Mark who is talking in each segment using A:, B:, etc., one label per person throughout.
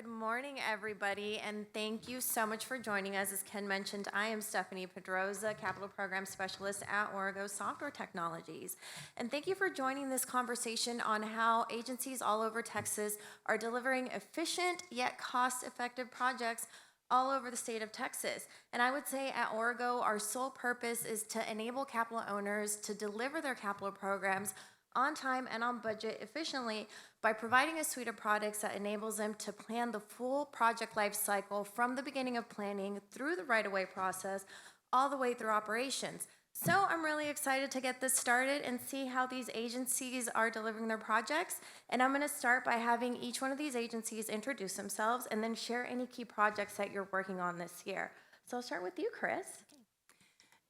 A: morning, everybody, and thank you so much for joining us. As Ken mentioned, I am Stephanie Pedroza, Capital Program Specialist at Origo Software Technologies. And thank you for joining this conversation on how agencies all over Texas are delivering efficient yet cost-effective projects all over the state of Texas. And I would say at Origo, our sole purpose is to enable capital owners to deliver their capital programs on time and on budget efficiently by providing a suite of products that enables them to plan the full project life cycle from the beginning of planning through the right-of-way process all the way through operations. So I'm really excited to get this started and see how these agencies are delivering their projects. And I'm going to start by having each one of these agencies introduce themselves and then share any key projects that you're working on this year. So I'll start with you, Chris.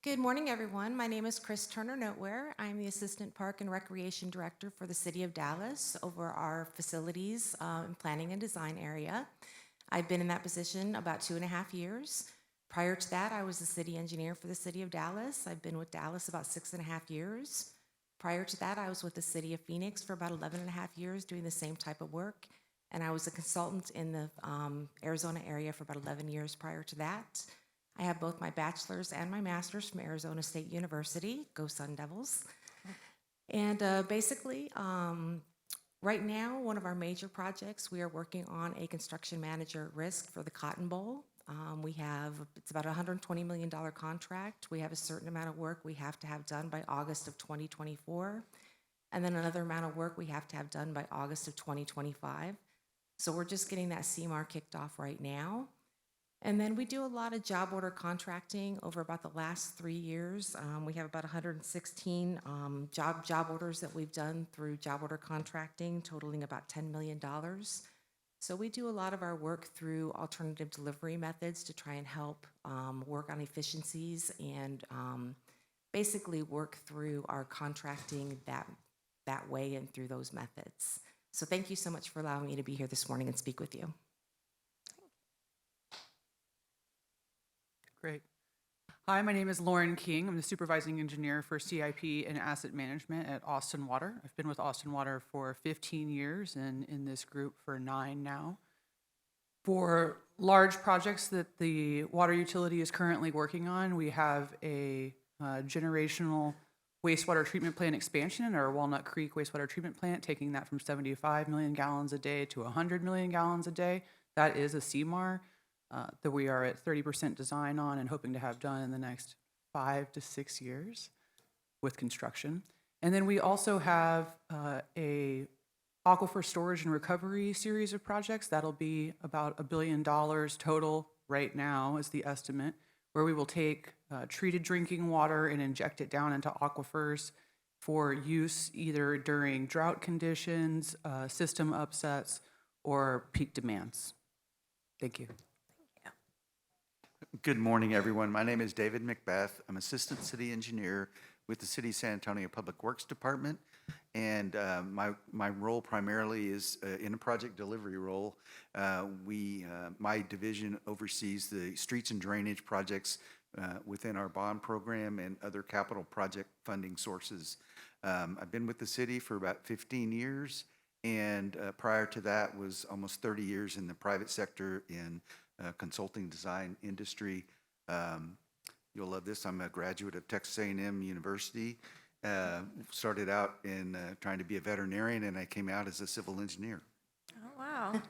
B: Good morning, everyone. My name is Chris Turner Noteware. I'm the Assistant Park and Recreation Director for the City of Dallas over our facilities and planning and design area. I've been in that position about 2.5 years. Prior to that, I was the city engineer for the City of Dallas. I've been with Dallas about 6.5 years. Prior to that, I was with the City of Phoenix for about 11.5 years doing the same type of work. And I was a consultant in the Arizona area for about 11 years prior to that. I have both my bachelor's and my master's from Arizona State University. Go Sun Devils. And basically, right now, one of our major projects, we are working on a construction manager risk for the Cotton Bowl. It's about a $120 million contract. We have a certain amount of work we have to have done by August of 2024. And then another amount of work we have to have done by August of 2025. So we're just getting that CMAR kicked off right now. And then we do a lot of job order contracting over about the last 3 years. We have about 116 job orders that we've done through job order contracting, totaling about $10 million. So we do a lot of our work through alternative delivery methods to try and help work on efficiencies and basically work through our contracting that way and through those methods. So thank you so much for allowing me to be here this morning and speak with you.
C: Great. Hi, my name is Lauren King. I'm the supervising engineer for CIP and asset management at Austin Water. I've been with Austin Water for 15 years and in this group for 9 now. For large projects that the water utility is currently working on, we have a generational wastewater treatment plant expansion in our Walnut Creek wastewater treatment plant, taking that from 75 million gallons a day to 100 million gallons a day. That is a CMAR. That we are at 30% design on and hoping to have done in the next 5 to 6 years with construction. And then we also have a aquifer storage and recovery series of projects. That'll be about $1 billion total right now is the estimate, where we will take treated drinking water and inject it down into aquifers for use either during drought conditions, system upsets, or peak demands. Thank you.
D: Good morning, everyone. My name is David Macbeth. I'm Assistant City Engineer with the City San Antonio Public Works Department, and my role primarily is in a project delivery role. My division oversees the streets and drainage projects within our bond program and other capital project funding sources. I've been with the city for about 15 years, and prior to that was almost 30 years in the private sector in consulting design industry. You'll love this. I'm a graduate of Texas A&M University. Started out in trying to be a veterinarian, and I came out as a civil engineer.
A: Oh, wow.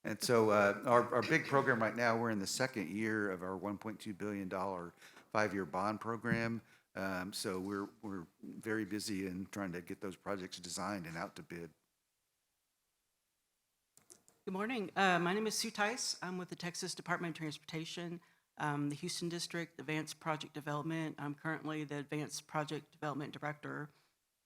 D: And so our big program right now, we're in the second year of our $1.2 billion 5-year bond program. So we're very busy in trying to get those projects designed and out to bid.
E: Good morning. My name is Sue Tice. I'm with the Texas Department of Transportation, the Houston District Advanced Project Development. I'm currently the Advanced Project Development Director,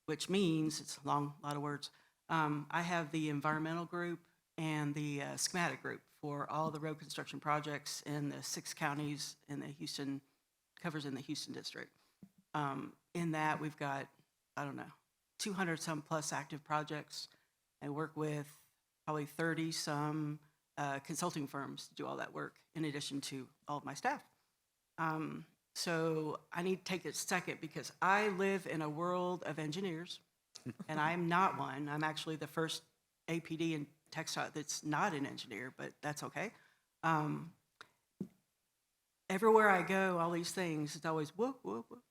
E: which means, it's a lot of words, I have the environmental group and the schematic group for all the road construction projects in the 6 counties in the Houston District. In that, we've got, 200 some plus active projects. I work with probably 30 some consulting firms to do all that work in addition to all of my staff. So I need to take a second because I live in a world of engineers and I'm not one. I'm actually the first APD TxDOT that's not an engineer, but that's okay. Everywhere I go, all these things, it's always whoop, whoop, whoop.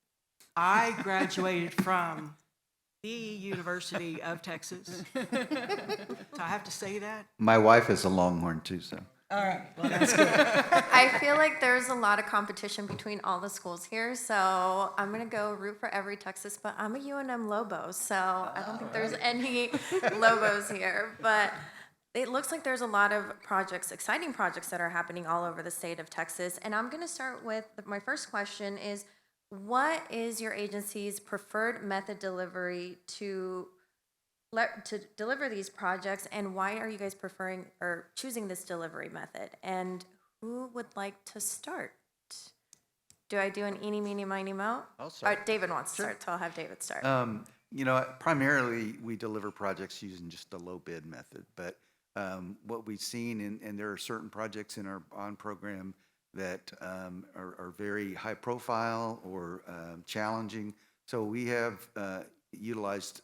E: I graduated from the University of Texas. So I have to say that.
D: My wife is a Longhorn too, so.
E: All right. Well, that's good.
A: I feel like there's a lot of competition between all the schools here, so I'm gonna go root for every Texas, but I'm a UNM Lobo, so I don't think there's any Lobos here. But it looks like there's a lot of projects, exciting projects that are happening all over the state of Texas. And I'm gonna start with, my first question is, what is your agency's preferred method delivery to deliver these projects, and why are you guys preferring or choosing this delivery method? And who would like to start? Do I do an eeny, meeny, miny, moe?
D: I'll start.
A: David wants to start, so I'll have David start.
D: You know, primarily, we deliver projects using just the low bid method, but what we've seen, and there are certain projects in our bond program that are very high profile or challenging. So we have utilized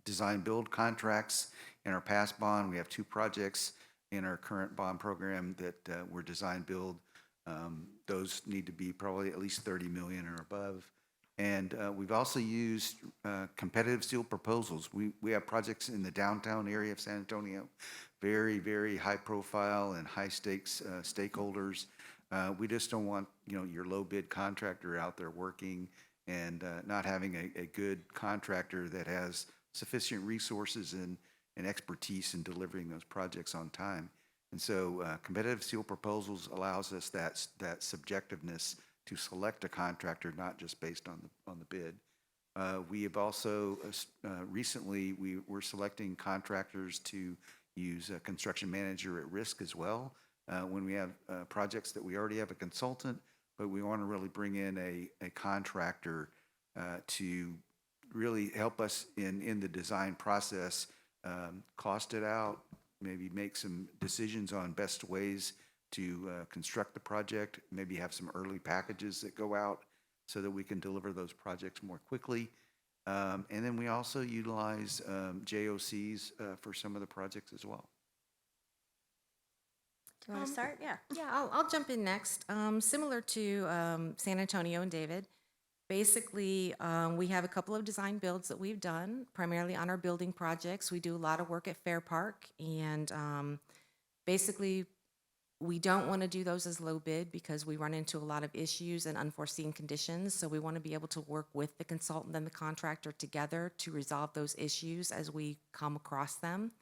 D: design build contracts in our past bond. We have 2 projects in our current bond program that were design build. Those need to be probably at least 30 million or above. And we've also used competitive sealed proposals. We have projects in the downtown area of San Antonio, very, very high profile and high stakes stakeholders. We just don't want, you know, your low bid contractor out there working and not having a good contractor that has sufficient resources and expertise in delivering those projects on time. And so competitive sealed proposals allows us that subjectiveness to select a contractor, not just based on the bid. We have also recently, we were selecting contractors to use a construction manager at risk as well. When we have projects that we already have a consultant, but we want to really bring in a contractor to really help us in the design process, cost it out, maybe make some decisions on best ways to construct the project, maybe have some early packages that go out so that we can deliver those projects more quickly. And then we also utilize JOCs for some of the projects as well.
A: Do you want to start? Yeah.
B: Yeah, I'll jump in next. Similar to San Antonio and David, basically, we have a couple of design builds that we've done, primarily on our building projects. We do a lot of work at Fair Park, and basically, we don't want to do those as low bid because we run into a lot of issues and unforeseen conditions. So we want to be able to work with the consultant and the contractor together to resolve those issues as we come across them.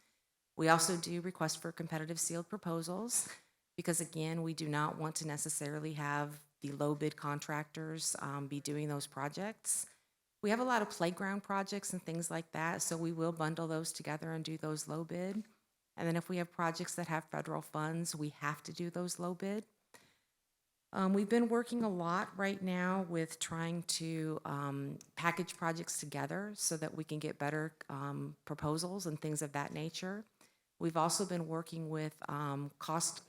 B: We also do request for competitive sealed proposals because, again, we do not want to necessarily have the low bid contractors be doing those projects. We have a lot of playground projects and things like that, so we will bundle those together and do those low bid. And then if we have projects that have federal funds, we have to do those low bid. We've been working a lot right now with trying to package projects together so that we can get better proposals and things of that nature. We've also been working with cost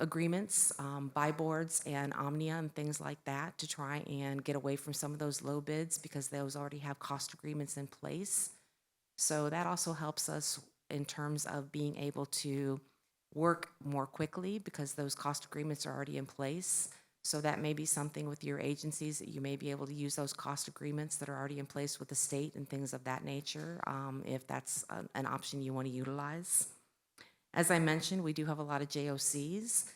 B: agreements, buy boards and Omnia and things like that to try and get away from some of those low bids because those already have cost agreements in place. So that also helps us in terms of being able to work more quickly because those cost agreements are already in place. So that may be something with your agencies that you may be able to use those cost agreements that are already in place with the state and things of that nature, if that's an option you want to utilize. As I mentioned, we do have a lot of JOCs.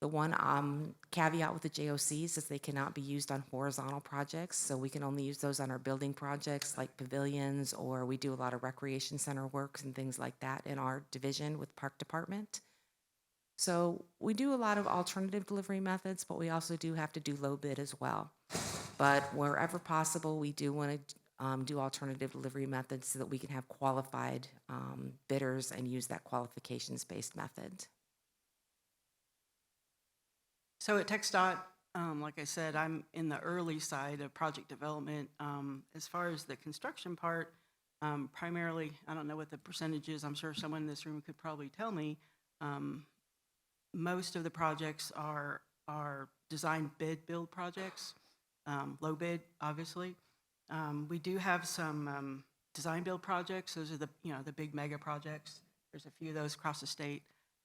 B: The one caveat with the JOCs is they cannot be used on horizontal projects, so we can only use those on our building projects like pavilions, or we do a lot of recreation center works and things like that in our division with Park Department. So we do a lot of alternative delivery methods, but we also do have to do low bid as well. But wherever possible, we do want to do alternative delivery methods so that we can have qualified bidders and use that qualifications-based method.
E: So at TxDOT, like I said, I'm in the early side of project development. As far as the construction part, primarily, I don't know what the percentage is. I'm sure someone in this room could probably tell me. Most of the projects are design bid build projects, low bid, obviously. We do have some design build projects. Those are the big mega projects There's a few of those across the state.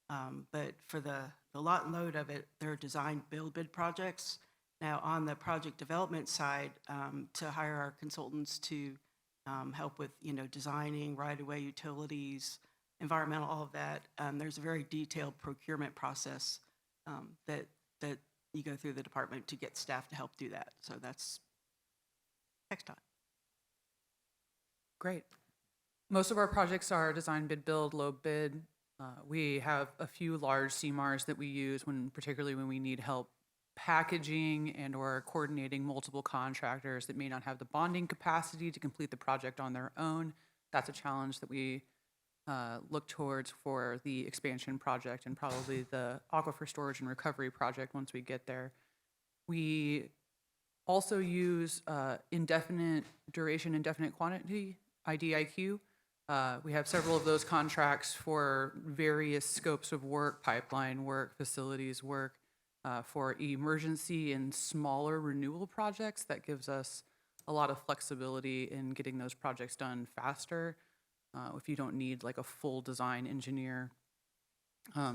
E: But for the lot and load of it, they're design build bid projects. Now, on the project development side, to hire our consultants to help with, designing right-of-way utilities, environmental, all of that, there's a very detailed procurement process that you go through the department to get staff to help do that. So that's TxDOT.
C: Great. Most of our projects are design bid build, low bid. We have a few large CMARs that we use particularly when we need help packaging and or coordinating multiple contractors that may not have the bonding capacity to complete the project on their own. That's a challenge that we look towards for the expansion project and probably the aquifer storage and recovery project once we get there. We also use indefinite duration, indefinite quantity, IDIQ. We have several of those contracts for various scopes of work, pipeline work, facilities work, for emergency and smaller renewal projects. That gives us a lot of flexibility in getting those projects done faster. If you don't need like a full design engineer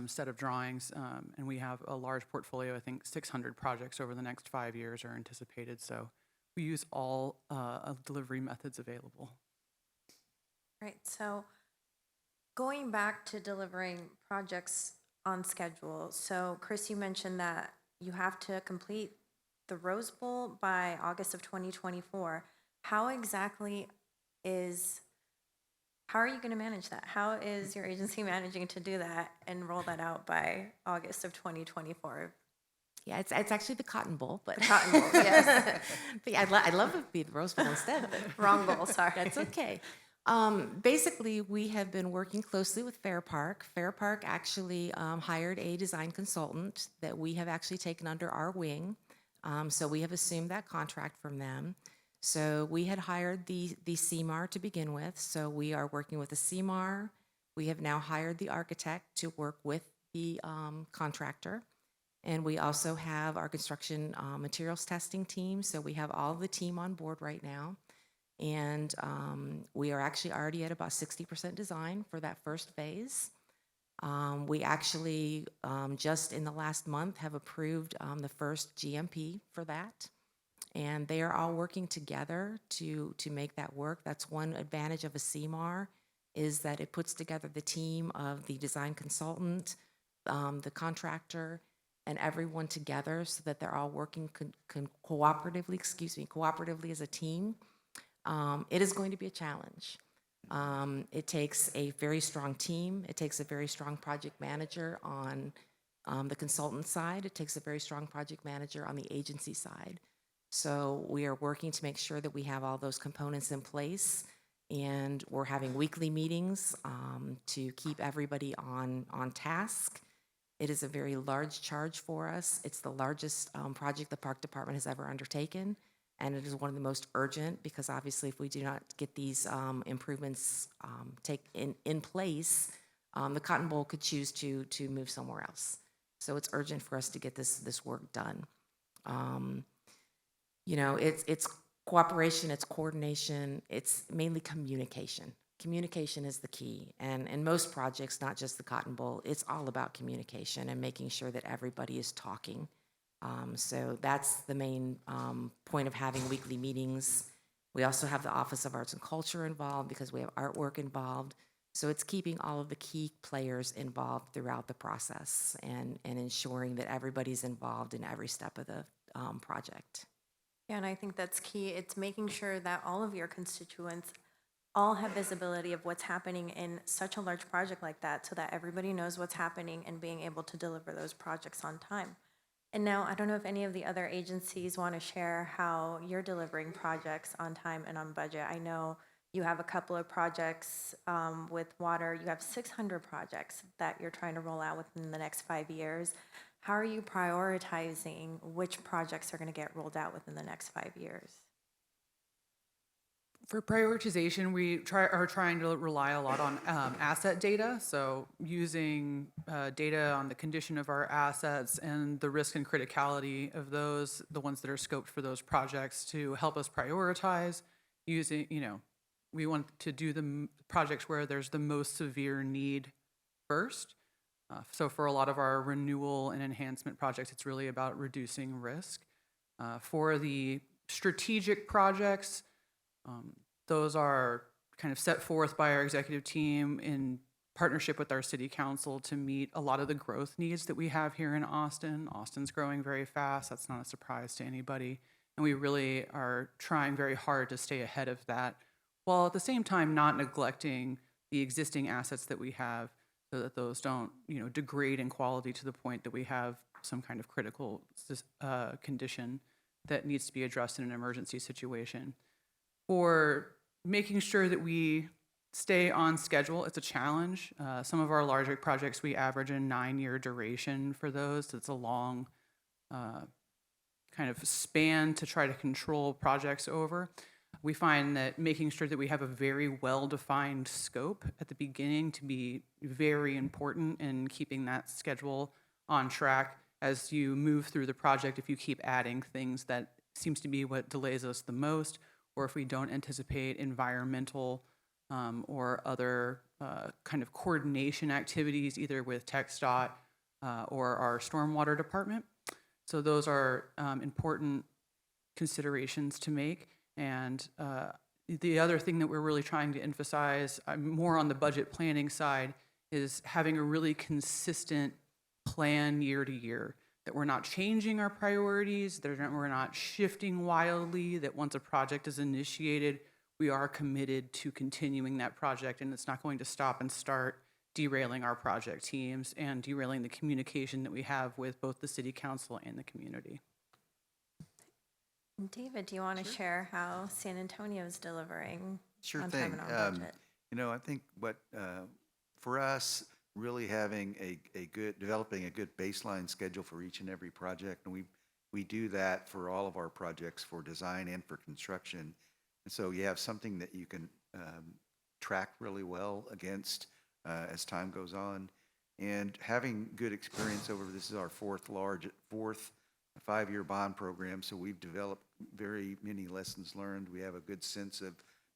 C: set of drawings, and we have a large portfolio, I think 600 projects over the next 5 years are anticipated. So we use all delivery methods available.
A: Right, so going back to delivering projects on schedule. So Chris, you mentioned that you have to complete the Rose Bowl by August of 2024. How are you going to manage that? How is your agency managing to do that and roll that out by August of 2024?
B: Yeah, it's actually the Cotton Bowl, but
A: Cotton Bowl, yes.
B: but yeah, I'd love it to be the Rose Bowl instead. But
A: Wrong bowl, sorry.
B: that's okay. Basically, we have been working closely with Fair Park. Fair Park actually hired a design consultant that we have actually taken under our wing. So we have assumed that contract from them. So we had hired the CMAR to begin with. So we are working with the CMAR. We have now hired the architect to work with the contractor. And we also have our construction materials testing team. So we have all the team on board right now. And we are actually already at about 60% design for that first phase. We actually, just in the last month, have approved the first GMP for that. And they are all working together to make that work. That's one advantage of a CMAR, is that it puts together the team of the design consultant, the contractor, and everyone together so that they're all working cooperatively as a team. It is going to be a challenge. It takes a very strong team. It takes a very strong project manager on the consultant side. It takes a very strong project manager on the agency side. So we are working to make sure that we have all those components in place, and we're having weekly meetings to keep everybody on task. It is a very large charge for us. It's the largest project the Park Department has ever undertaken. And it is one of the most urgent, because obviously if we do not get these improvements in place, the Cotton Bowl could choose to move somewhere else. So it's urgent for us to get this work done. It's cooperation, it's coordination, it's mainly communication. Communication is the key. And in most projects, not just the Cotton Bowl, it's all about communication and making sure that everybody is talking. So that's the main point of having weekly meetings. We also have the Office of Arts and Culture involved because we have artwork involved. So it's keeping all of the key players involved throughout the process and ensuring that everybody's involved in every step of the project.
A: Yeah, and I think that's key. It's making sure that all of your constituents all have visibility of what's happening in such a large project like that, so that everybody knows what's happening and being able to deliver those projects on time. And now, I don't know if any of the other agencies want to share how you're delivering projects on time and on budget. I know you have a couple of projects with water. You have 600 projects that you're trying to roll out within the next 5 years. How are you prioritizing which projects are going to get rolled out within the next 5 years?
C: For prioritization, we are trying to rely a lot on asset data. So using data on the condition of our assets and the risk and criticality of those, the ones that are scoped for those projects, to help us prioritize. Using, we want to do the projects where there's the most severe need first. So for a lot of our renewal and enhancement projects, it's really about reducing risk. For the strategic projects, those are kind of set forth by our executive team in partnership with our city council to meet a lot of the growth needs that we have here in Austin. Austin's growing very fast. That's not a surprise to anybody. And we really are trying very hard to stay ahead of that, while at the same time not neglecting the existing assets that we have so that those don't, degrade in quality to the point that we have some kind of critical condition that needs to be addressed in an emergency situation. For making sure that we stay on schedule, it's a challenge. Some of our larger projects, we average a 9-year duration for those. It's a long kind of span to try to control projects over. We find that making sure that we have a very well-defined scope at the beginning to be very important in keeping that schedule on track as you move through the project. If you keep adding things, that seems to be what delays us the most, or if we don't anticipate environmental or other kind of coordination activities, either with TxDOT or our stormwater department. So those are important considerations to make. And the other thing that we're really trying to emphasize, more on the budget planning side, is having a really consistent plan year to year, that we're not changing our priorities, that we're not shifting wildly, that once a project is initiated, we are committed to continuing that project, and it's not going to stop and start derailing our project teams and derailing the communication that we have with both the city council and the community.
A: David, do you want to share how San Antonio is delivering
D: Sure
A: on
D: thing.
A: time and on budget?
D: I think what, for us, really having developing a good baseline schedule for each and every project, and we do that for all of our projects, for design and for construction. And so you have something that you can track really well against as time goes on. And having good experience this is our fourth 5-year bond program, so we've developed very many lessons learned. We have a good sense of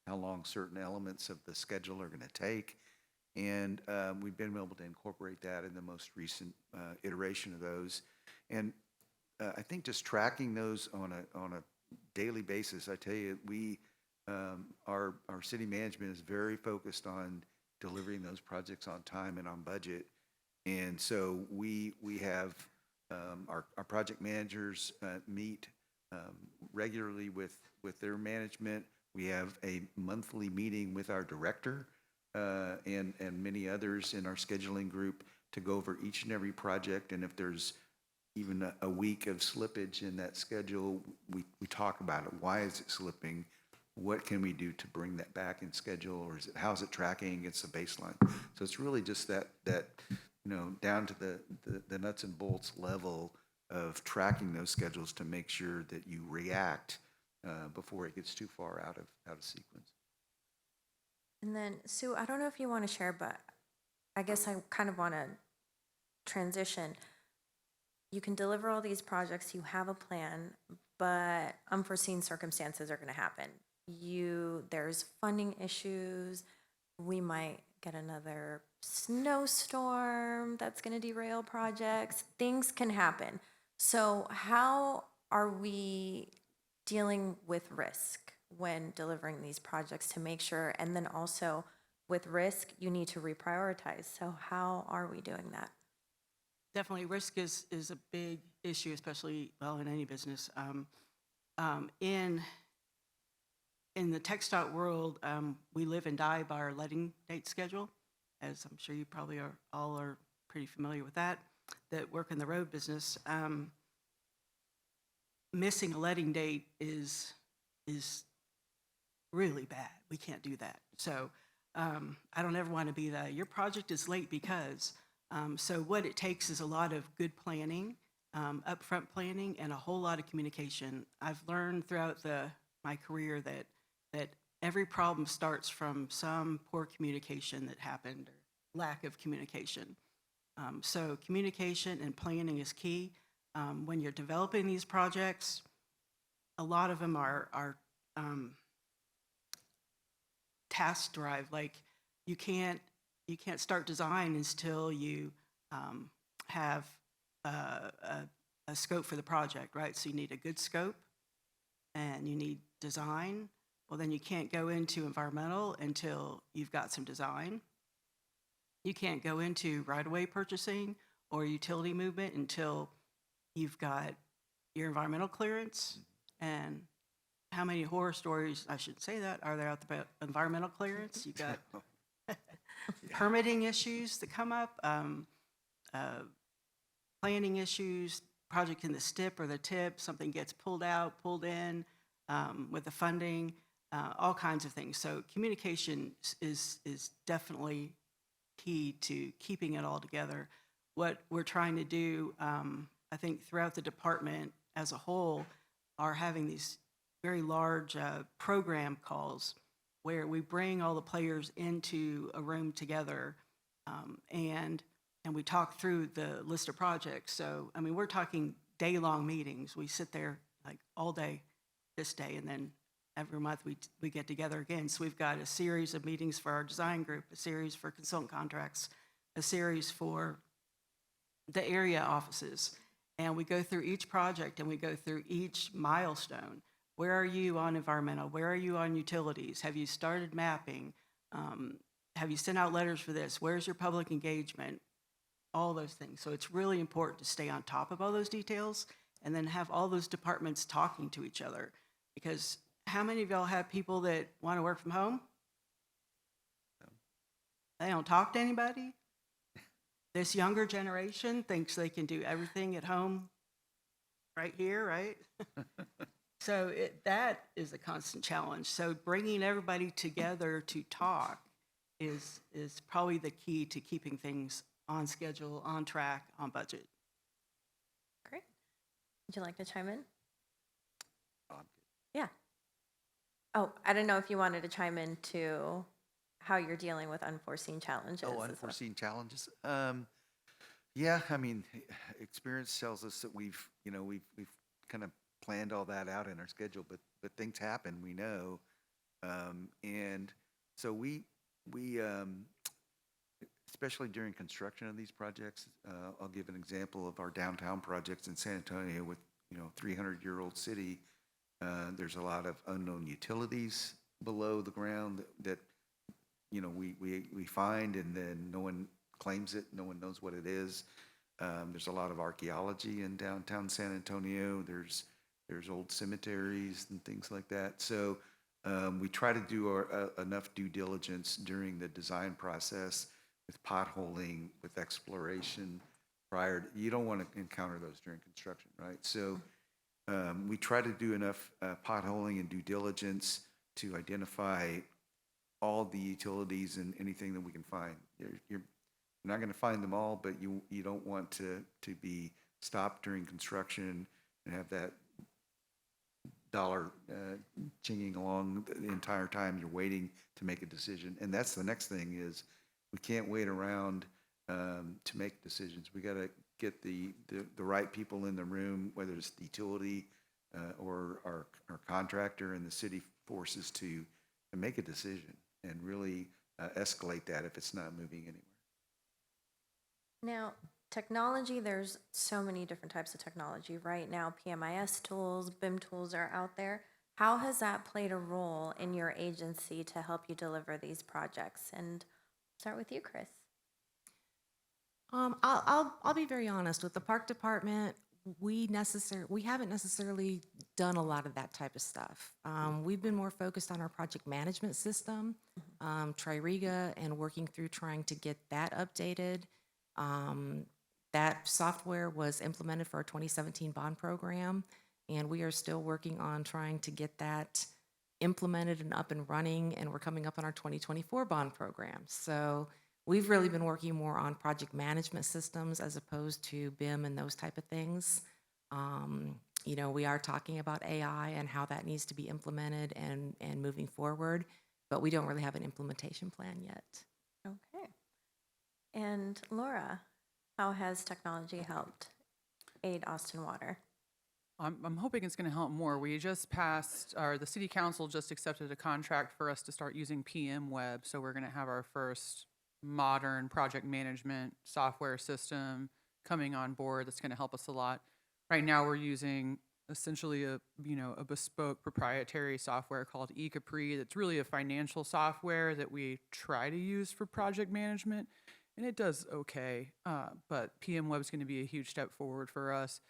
D: how long certain elements of the schedule are going to take, and we've been able to incorporate that in the most recent iteration of those. And I think just tracking those on a daily basis, I tell you, our city management is very focused on delivering those projects on time and on budget. And so we have our project managers meet regularly with their management. We have a monthly meeting with our director and many others in our scheduling group to go over each and every project. And if there's even a week of slippage in that schedule, we talk about it. Why is it slipping? What can we do to bring that back in schedule, or how's it tracking against the baseline? So it's really just that down to the nuts and bolts level of tracking those schedules to make sure that you react before it gets too far out of sequence.
A: And then, Sue, I don't know if you want to share, but I guess I kind of want to transition. You can deliver all these projects, you have a plan, but unforeseen circumstances are going to happen. There's funding issues. We might get another snowstorm that's going to derail projects. Things can happen. So how are we dealing with risk when delivering these projects to make sure, and then also with risk, you need to reprioritize. So how are we doing that?
E: Definitely, risk is a big issue, especially, in any business. In the TxDOT world, we live and die by our letting date schedule, as I'm sure you probably all are pretty familiar with that work in the road business. Missing a letting date is really bad. We can't do that. So I don't ever want to be your project is late because. So what it takes is a lot of good planning, upfront planning, and a whole lot of communication. I've learned throughout my career that every problem starts from some poor communication that happened, or lack of communication. So communication and planning is key. When you're developing these projects, a lot of them are task drive. Like, you can't you can't start design until you have a scope for the project, right? So you need a good scope and you need design. Well, then you can't go into environmental until you've got some design. You can't go into right-of-way purchasing or utility movement until you've got your environmental clearance. And how many horror stories, I shouldn't say that, are there out about environmental clearance? You've got permitting issues that come up, planning issues, project in the STIP or the TIP, something gets pulled out, pulled in with the funding, all kinds of things. So communication is definitely key to keeping it all together. What we're trying to do, I think throughout the department as a whole, are having these very large program calls where we bring all the players into a room together and we talk through the list of projects. So, I mean, we're talking day-long meetings. We sit there like all day this day, and then every month we get together again. So we've got a series of meetings for our design group, a series for consultant contracts, a series for the area offices. And we go through each project and we go through each milestone. Where are you on environmental? Where are you on utilities? Have you started mapping? Have you sent out letters for this? Where's your public engagement? All those things. So it's really important to stay on top of all those details and then have all those departments talking to each other. Because how many of y'all have people that want to work from home? They don't talk to anybody. This younger generation thinks they can do everything at home right here, right? So that is a constant challenge. So bringing everybody together to talk is probably the key to keeping things on schedule, on track, on budget.
A: Great. Would you like to chime in?
D: Oh, I'm
A: Yeah. Oh, I don't know if you wanted to chime in to how you're dealing with unforeseen challenges.
D: Oh,
A: as well.
D: unforeseen challenges. Yeah, I mean, experience tells us that we've kind of planned all that out in our schedule, but things happen, we know, and so we especially during construction of these projects, I'll give an example of our downtown projects in San Antonio with 300-year-old city. There's a lot of unknown utilities below the ground that we find, and then no one claims it. No one knows what it is. There's a lot of archaeology in downtown San Antonio. There's old cemeteries and things like that. So we try to do enough due diligence during the design process with potholing, with exploration prior. You don't want to encounter those during construction, right? So we try to do enough potholing and due diligence to identify all the utilities and anything that we can find. You're not going to find them all, but you don't want to be stopped during construction and have that dollar chinging along the entire time you're waiting to make a decision. And that's the next thing is we can't wait around to make decisions. We got to get the right people in the room, whether it's the utility or our contractor and the city forces to make a decision and really escalate that if it's not moving anywhere.
A: Now, technology, there's so many different types of technology. Right now, PMIS tools, BIM tools are out there. How has that played a role in your agency to help you deliver these projects? And start with you, Chris.
B: I'll be very honest with the park department. We haven't necessarily done a lot of that type of stuff. We've been more focused on our project management system, Tririga, and working through trying to get that updated. That software was implemented for our 2017 bond program, and we are still working on trying to get that implemented and up and running, and we're coming up on our 2024 bond program. So we've really been working more on project management systems as opposed to BIM and those type of things. We are talking about AI and how that needs to be implemented and moving forward, but we don't really have an implementation plan yet.
A: Okay. And Laura, how has technology helped aid Austin Water?
C: I'm hoping it's going to help more. We just passed, or the city council just accepted a contract for us to start using PM Web. So we're going to have our first modern project management software system coming on board that's going to help us a lot. Right now, we're using essentially a bespoke proprietary software called eCapri that's really a financial software that we try to use for project management, and it does okay. But PM Web's going to be a huge step forward for us.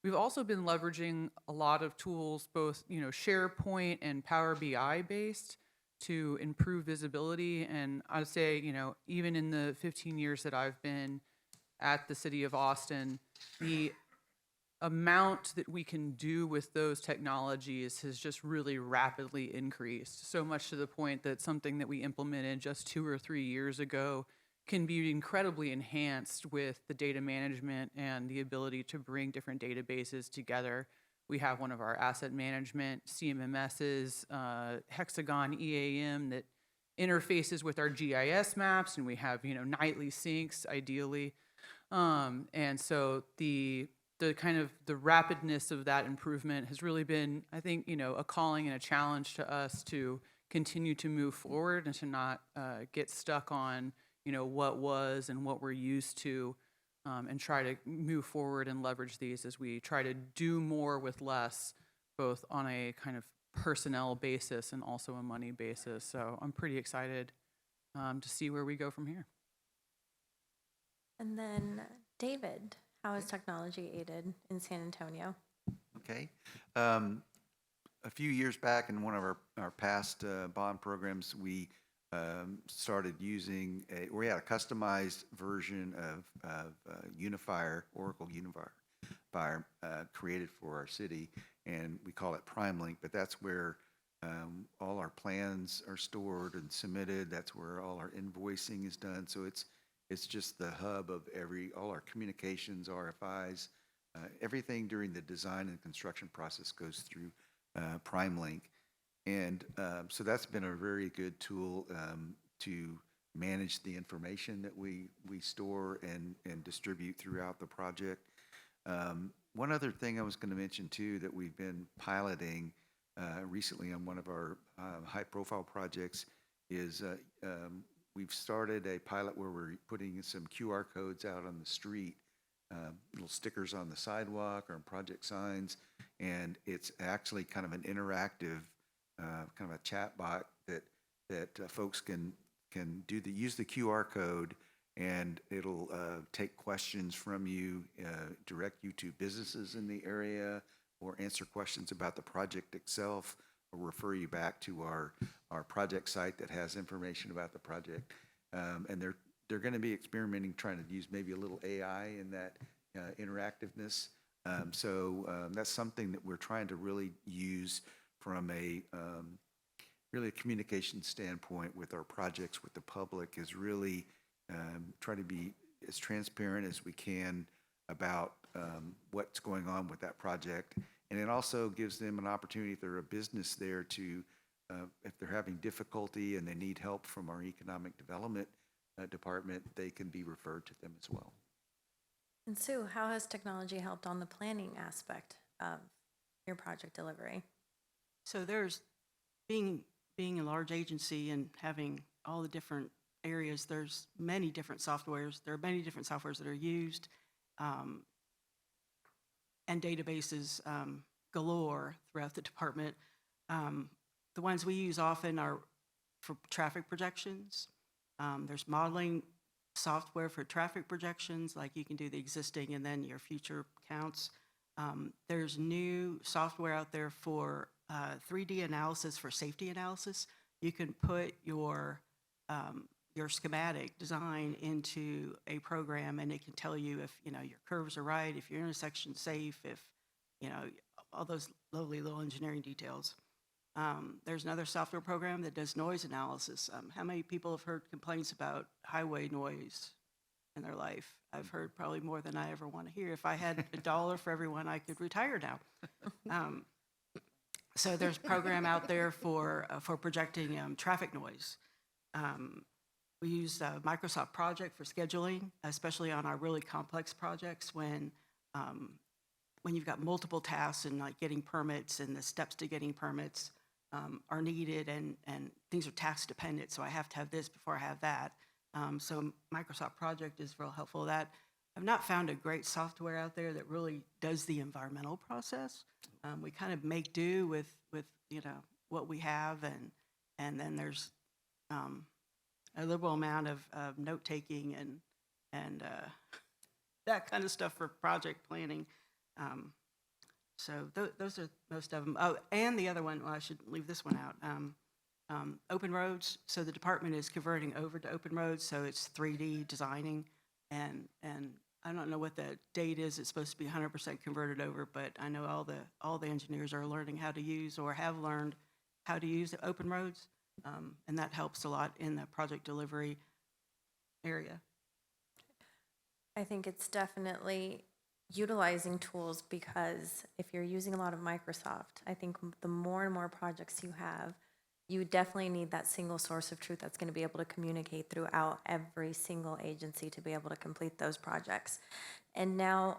C: We've also been leveraging a lot of tools, both SharePoint and Power BI based, to improve visibility. And I'd say even in the 15 years that I've been at the city of Austin, the amount that we can do with those technologies has just really rapidly increased, so much to the point that something that we implemented just 2 or 3 years ago can be incredibly enhanced with the data management and the ability to bring different databases together. We have one of our asset management CMMSs, Hexagon EAM, that interfaces with our GIS maps, and we have nightly syncs ideally. And so the kind of the rapidness of that improvement has really been, I think, a calling and a challenge to us to continue to move forward and to not get stuck on what was and what we're used to, and try to move forward and leverage these as we try to do more with less, both on a kind of personnel basis and also a money basis. So I'm pretty excited to see where we go from here.
A: And then, David, how has technology aided in San Antonio?
D: Okay. A few years back in one of our past bond programs, we started using we had a customized version of Unifier, Oracle Unifier, created for our city, and we call it PrimeLink, but that's where all our plans are stored and submitted. That's where all our invoicing is done. So it's just the hub of all our communications, RFIs, everything during the design and construction process goes through PrimeLink. And so that's been a very good tool to manage the information that we store and distribute throughout the project. One other thing I was going to mention too that we've been piloting recently on one of our high-profile projects is we've started a pilot where we're putting some QR codes out on the street, little stickers on the sidewalk or on project signs, and it's actually kind of an interactive kind of a chat bot that folks can use the QR code, and it'll take questions from you, direct you to businesses in the area, or answer questions about the project itself, or refer you back to our project site that has information about the project. And they're going to be experimenting, trying to use maybe a little AI in that interactiveness. So that's something that we're trying to really use from a communication standpoint with our projects with the public, is really try to be as transparent as we can about what's going on with that project. And it also gives them an opportunity, if they're a business there, to if they're having difficulty and they need help from our economic development department, they can be referred to them as well.
A: And Sue, how has technology helped on the planning aspect of your project delivery?
E: So there's being a large agency and having all the different areas, there's many different softwares. There are many different softwares that are used, and databases galore throughout the department. The ones we use often are for traffic projections. There's modeling software for traffic projections, like you can do the existing and then your future counts. There's new software out there for 3D analysis, for safety analysis. You can put your schematic design into a program, and it can tell you if your curves are right, if your intersection's safe, if all those lovely little engineering details. There's another software program that does noise analysis. How many people have heard complaints about highway noise in their life? I've heard probably more than I ever want to hear. If I had $1 for everyone, I could retire now. So there's a program out there for projecting traffic noise. We use Microsoft Project for scheduling, especially on our really complex projects when you've got multiple tasks and like getting permits, and the steps to getting permits are needed, and things are task dependent. So I have to have this before I have that. So Microsoft Project is real helpful with that. I've not found a great software out there that really does the environmental process. We kind of make do with what we have, and then there's a liberal amount of note taking and that kind of stuff for project planning. So those are most of them. Oh, and the other one, well, I should leave this one out. Open roads. So the department is converting over to open roads, so it's 3D designing, and I don't know what the date is. It's supposed to be 100% converted over, but I know all the engineers are learning how to use or have learned how to use the open roads, and that helps a lot in the project delivery area.
A: I think it's definitely utilizing tools, because if you're using a lot of Microsoft, I think the more and more projects you have, you definitely need that single source of truth that's going to be able to communicate throughout every single agency to be able to complete those projects. And now,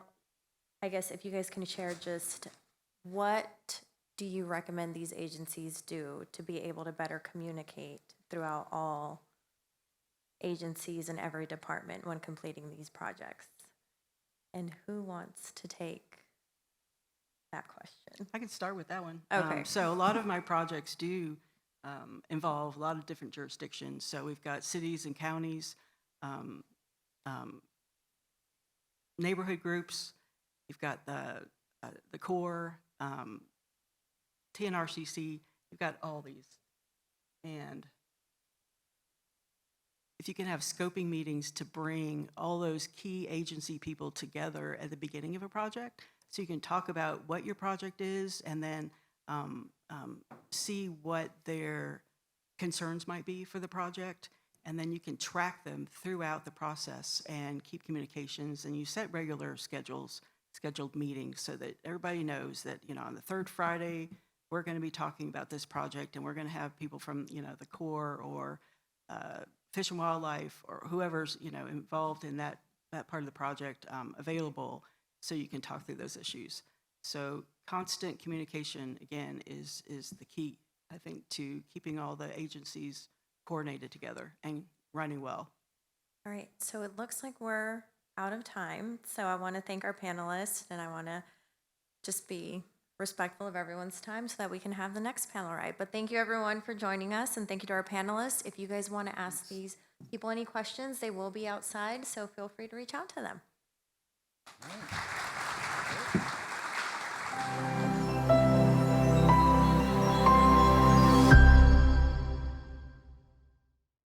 A: I guess if you guys can share just what do you recommend these agencies do to be able to better communicate throughout all agencies and every department when completing these projects? And who wants to take that question?
E: I can start with that one.
A: Okay.
E: So a lot of my projects do involve a lot of different jurisdictions. So we've got cities and counties, neighborhood groups. You've got the Corps, TNRCC. You've got all these, and if you can have scoping meetings to bring all those key agency people together at the beginning of a project, so you can talk about what your project is, and then see what their concerns might be for the project, and then you can track them throughout the process and keep communications, and you set regular scheduled meetings so that everybody knows that, on the third Friday, we're going to be talking about this project, and we're going to have people from, the Corps or Fish and Wildlife or whoever's, involved in that part of the project available, so you can talk through those issues. So constant communication, again, is the key, I think, to keeping all the agencies coordinated together and running well.
A: All right, so it looks like we're out of time. So I want to thank our panelists, and I want to just be respectful of everyone's time so that we can have the next panel right. But thank you everyone for joining us, and thank you to our panelists. If you guys want to ask these people any questions, they will be outside, so feel free to reach out to them.
D: All right.